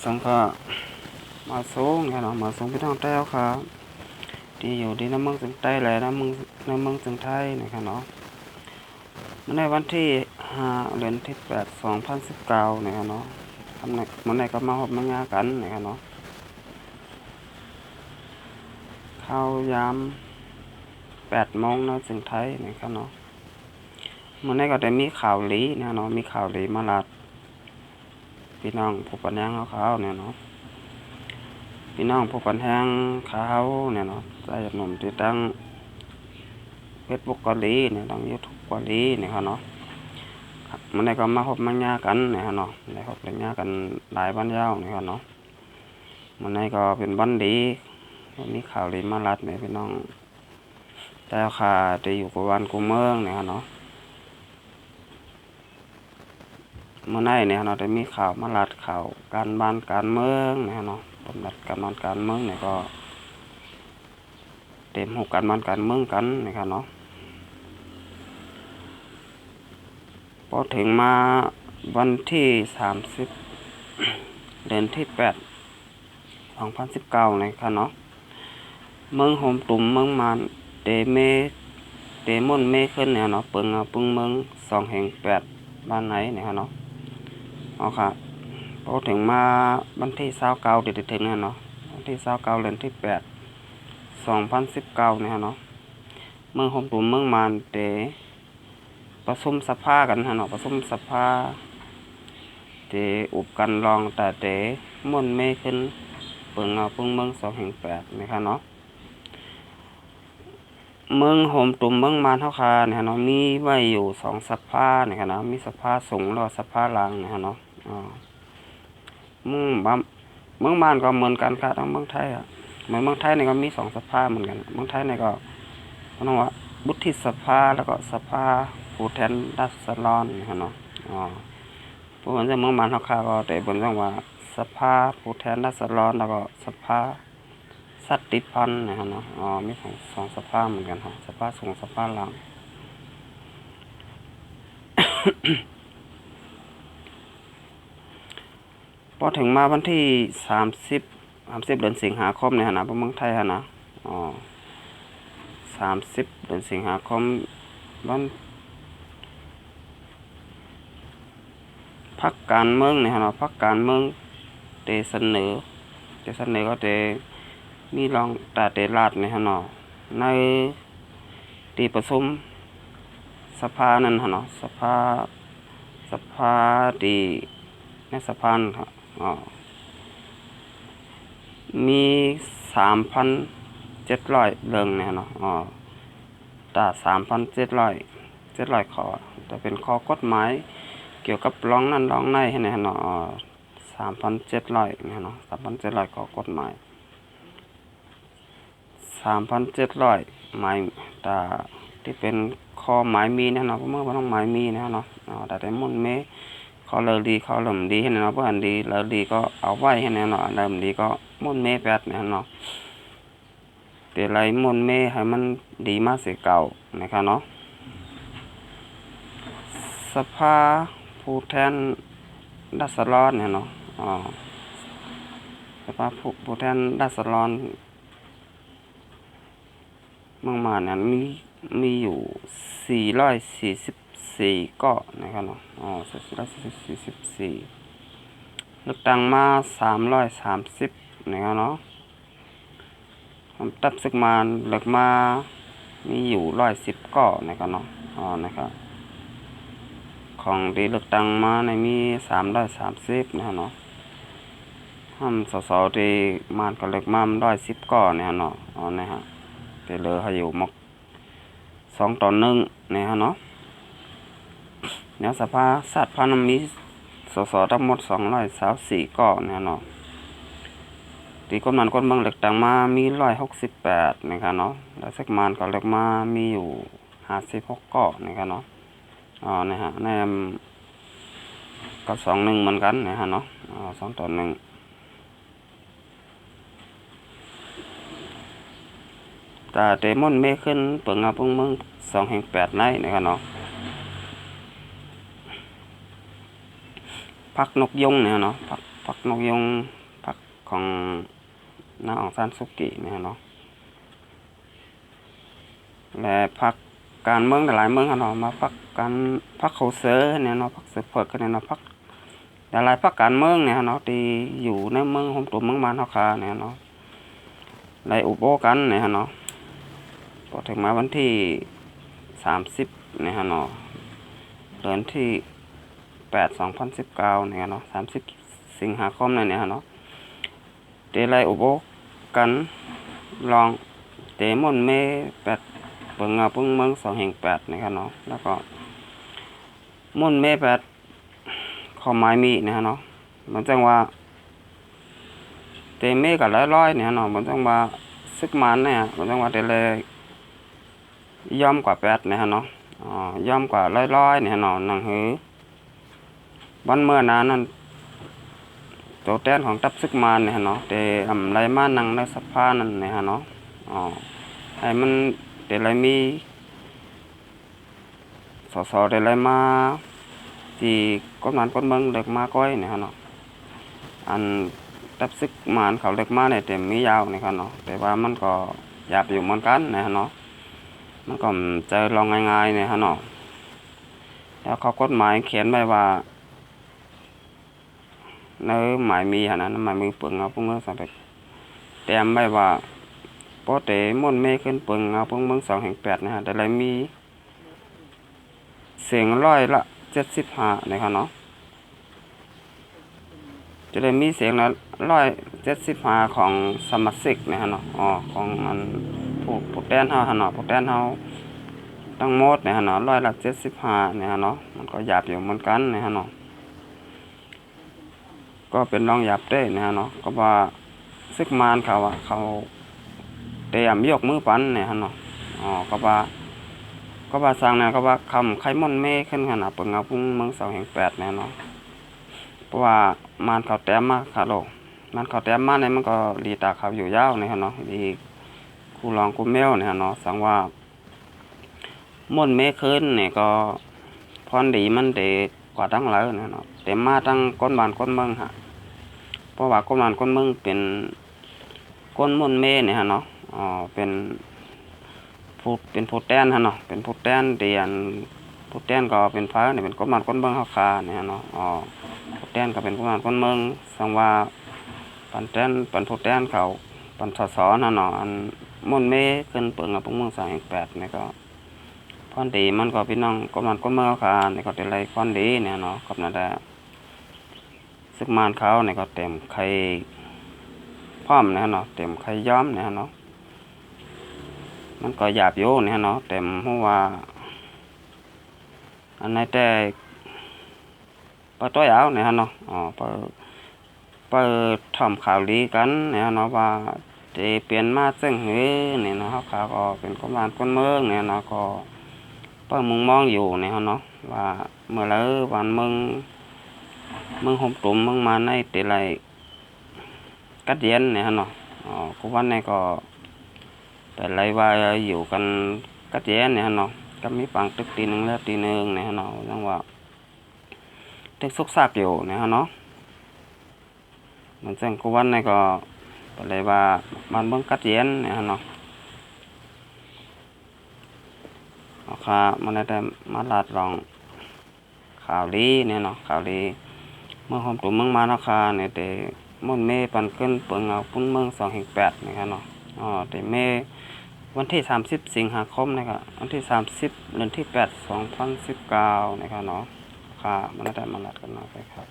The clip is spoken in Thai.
สงก็มาสูงเนี่ยเนาะมาสูงพี่น้องแต้วครับที่อยู่ที่น้ำเมืองจึงใต้แหละน้ำเมืองจึงไทยนะครับเนาะในวันที่5 เดือนที่ 8 2019นะครับเนาะมันไหนก็มาหอบมางากันนะครับเนาะเข้ายาม8 โมงนะจึงไทยนะครับเนาะมันไหนก็ได้มีข่าวลีนะเนาะมีข่าวลีมาลัดพี่น้องผู้ปัญญาเขาเนี่ยเนาะพี่น้องผู้ปัญญาเขาเนี่ยเนาะใจหนุ่มที่ตั้งเฟซบุ๊กเกาหลีเนี่ยตั้งยูทูบเกาหลีเนี่ยครับเนาะมันได้ก็มาพบมังงากันเนี่ยครับเนาะได้พบมังงากันหลายวันยาวเนี่ยครับเนาะมันได้ก็เป็นวันดีมีข่าวดีมาลัดเนี่ยพี่น้องแต่ขาจะอยู่กับวันกูเมืองเนี่ยครับเนาะเมื่อไหร่เนี่ยเนาะได้มีข่าวมาลัดข่าวการบ้านการเมืองเนี่ยเนาะบำบัดการบ้านการเมืองเนี่ยก็เต็มหูการบ้านการเมืองกันนะครับเนาะพอถึงมาวันที่30 เดือนที่ 8 2019นะครับเนาะเมืองโฮมตุ่มเมืองมานเตม่นเมขึ้นเนี่ยเนาะปึงเมือง2/8บ้านไหนเนี่ยเนาะเอาค่ะพอถึงมาวันที่29เดือนที่ถึงเนี่ยเนาะวันที่29 เดือนที่ 8 2019เนี่ยเนาะเมืองโฮมตุ่มเมืองมานเตประชุมสภากันเนาะประชุมสภาเตอุบกันรองแต่เตม่นเมขึ้นปึงเมือง2/8นะครับเนาะเมืองโฮมตุ่มเมืองมานเท่าคาเนี่ยเนาะมีไว้อยู่2 สภาเนี่ยครับเนาะมีสภาสูงแล้วสภาล่างเนี่ยเนาะเมืองมานก็เหมือนกันครับทั้งเมืองไทยเหมือนเมืองไทยเนี่ยก็มี2 สภาเหมือนกันเมืองไทยเนี่ยก็ต้องว่าวุฒิสภาแล้วก็สภาผู้แทนราษฎรเนี่ยเนาะเพราะว่าเมืองมานเท่าคาก็แต่บนต้องว่าสภาผู้แทนราษฎรแล้วก็สภาสัตติพันธ์นะครับเนาะมี2 สภาเหมือนกันครับสภาสูงสภาล่าง พอถึงมาวันที่30 เดือนสิงหาคมเนี่ยนะเมืองไทยนะ30 เดือนสิงหาคมวันพรรคการเมืองเนี่ยนะพรรคการเมืองเสนอก็มีรองตาเตลาดเนี่ยเนาะในที่ประชุมสภานั่นเนาะสภาที่ในสภามี3,700 เรื่องเนี่ยเนาะ3,700ข้อแต่เป็นข้อกฎหมายเกี่ยวกับร้องนั่นร้องในให้เนี่ยเนาะ3,700เนี่ยเนาะ3,700ข้อกฎหมาย3,700หมายที่เป็นข้อหมายมีเนี่ยเนาะเมื่อต้องหมายมีเนี่ยเนาะแต่ได้มุ่นเมข้อเลิดีข้อเริ่มดีให้เนาะเพราะอันดีเลิดีก็เอาไว้ให้เนาะเริ่มดีก็มุ่นเมแปดเนี่ยเนาะเดี๋ยวไรมุ่นเมให้มันดีมากเสียเก่านะครับเนาะสภาผู้แทนราษฎรเนี่ยเนาะสภาผู้แทนราษฎรเมืองมานเนี่ยมีอยู่444เกาะนะครับเนาะ444เลือกตั้งมา330นะครับเนาะตับซึกมาเลือกมามีอยู่110เกาะนะครับเนาะนะครับของที่เลือกตั้งมาในมี330นะครับเนาะสสที่มานก็เลือกมา110เกาะนะครับเนาะนะฮะแต่เหลือให้อยู่มก2-1เนี่ยฮะเนาะเนี่ยสภาสาธารณมีสสทั้งหมด224เกาะเนี่ยเนาะตีกำนันคนเมืองเลือกตั้งมามี168นะครับเนาะแล้วสักมานก็เลือกมามีอยู่56เกาะนะครับเนาะนะฮะแนมก็2-1เหมือนกันนะฮะเนาะ2-1แต่เดมอนเมขึ้นเปิงเมือง2/8ในนะครับเนาะพักนกยงเนี่ยเนาะ พรรคนกยุงพรรคของนางองซานสุกีเนี่ยเนาะและพรรคการเมืองหลายเมืองเนาะมาพรรคเขาเสือเนี่ยเนาะพรรคเสือเพิกเนี่ยเนาะพรรคหลายพรรคการเมืองเนี่ยเนาะที่อยู่ในเมืองโฮมตุ่มเมืองมานเฮาคาเนี่ยเนาะไล่อุโบกันเนี่ยเนาะพอถึงมาวันที่30เนี่ยเนาะเดือนที่8 2019เนี่ยเนาะ30สิงหาคมเนี่ยเนาะเตไล่อุโบกันลองเตม่นเม8เปิงเพิ่งเมือง2/8นะครับเนาะแล้วก็ม่นเม8ข้อหมายมีเนี่ยเนาะมันจังว่าเตเมกับร้อยเนี่ยเนาะมันจังว่าซึกมันเนี่ยมันจังว่าเตเลยย่อมกว่า8เนี่ยเนาะย่อมกว่าร้อยเนี่ยเนาะนังหือวันเมื่อนั้นนั่นตัวแทนของทัพซึกมันเนี่ยเนาะเตไรมานั่งในสภานั่นเนี่ยเนาะให้มันเตไรมีสเตไรมาที่กำนันคนเมืองเด็กมาก้อยเนี่ยเนาะอันทัพซึกมันเขาเด็กมาเนี่ยเต็มมียาวเนี่ยเนาะแต่ว่ามันก็หยาบอยู่เหมือนกันเนี่ยเนาะมันก็ใจลองง่ายๆเนี่ยเนาะแล้วเขากฎหมายเขียนไว้ว่าในหมายมีนะหมายมีเปิงพวกเมืองสัมผัสแต้มไว้ว่าพอเตม่นเมฆขึ้นเปิงพวกเมือง2/8นะฮะแต่ไรมีเสียง175นะครับเนาะจะได้มีเสียงละ175ของสมาชิกนะฮะเนาะของอันพวกแดนเฮาเนาะพวกแดนเฮาทั้งหมดนะฮะเนาะ175นะฮะเนาะมันก็หยาบอยู่เหมือนกันนะฮะเนาะก็เป็นรองหยาบได้นะฮะเนาะก็ว่าซึกมานเขาเตรียมยกมือปันเนี่ยฮะเนาะก็ว่าสร้างเนี่ยก็ว่าคำไข่ม่อนเมฆขึ้นขนาดเปิงพุ่งเมือง2/8เนี่ยเนาะเพราะว่ามานเขาแต้มมาค่ะโลมันเขาแต้มมาเนี่ยมันก็รีตาเขาอยู่ยาวเนี่ยฮะเนาะดีคู่รองคู่แมวเนี่ยฮะเนาะสังว่าม่อนเมฆขึ้นเนี่ยก็พรดีมันเตกว่าตั้งหลายเนี่ยเนาะเต็มมาตั้งก้นบานก้นเมืองฮะเพราะว่าก้นบานก้นเมืองเป็นก้นม่อนเมฆเนี่ยฮะเนาะเป็นผู้แต้นฮะเนาะเป็นผู้แต้นเดียนผู้แต้นก็เป็นฟ้าเนี่ยเป็นก้นบานก้นเมืองเฮาคาเนี่ยเนาะผู้แต้นก็เป็นก้นบานก้นเมืองสังว่าปันแต้นปันผู้แต้นเขาปันสสนะเนาะอันม่อนเมฆขึ้นเปิงพวกเมือง2/8เนี่ยก็พรดีมันก็พี่น้องก้นบานก้นเมืองเฮาคาเนี่ยก็เป็นไรพรดีเนี่ยเนาะกับนั่นแหละซึกมานเขาเนี่ยก็เต็มไข่พร้อมเนี่ยเนาะเต็มไข่ย้อมเนี่ยเนาะมันก็หยาบอยู่เนี่ยเนาะแต่เพราะว่าอันไหนแต่เปิดตัวเอาเนี่ยเนาะเปิดทำข่าวดีกันเนี่ยเนาะว่าจะเปลี่ยนมาซึ่งเนี่ยเนาะข่าวก็เป็นคนบ้านคนเมืองเนี่ยเนาะก็เปิดมุงมองอยู่เนี่ยเนาะว่าเมื่อไรวันเมืองโฮมตุ่มเมืองมาในตีไรกัดเย็นเนี่ยเนาะกูวันนี้ก็แต่ไรว่าอยู่กันกัดเย็นเนี่ยเนาะก็มีปังตึกตีหนึ่งแล้วตีหนึ่งเนี่ยเนาะจังว่าตึกซุกซากอยู่เนี่ยเนาะมันจังกูวันนี้ก็แต่ไรว่ามันเบิ่งกัดเย็นเนี่ยเนาะค่ะมันได้มาลาดลองข่าวดีเนี่ยเนาะข่าวดีเมืองโฮมตุ่มเมืองมานาคาเนี่ยแต่ม่นเมปันขึ้นเปิงพุ่นเมือง2/8นะครับเนาะแต่เมวันที่30สิงหาคมนะครับวันที่30เดือนที่8 2019นะครับเนาะค่ะมันได้มาลัดกันเนาะครับ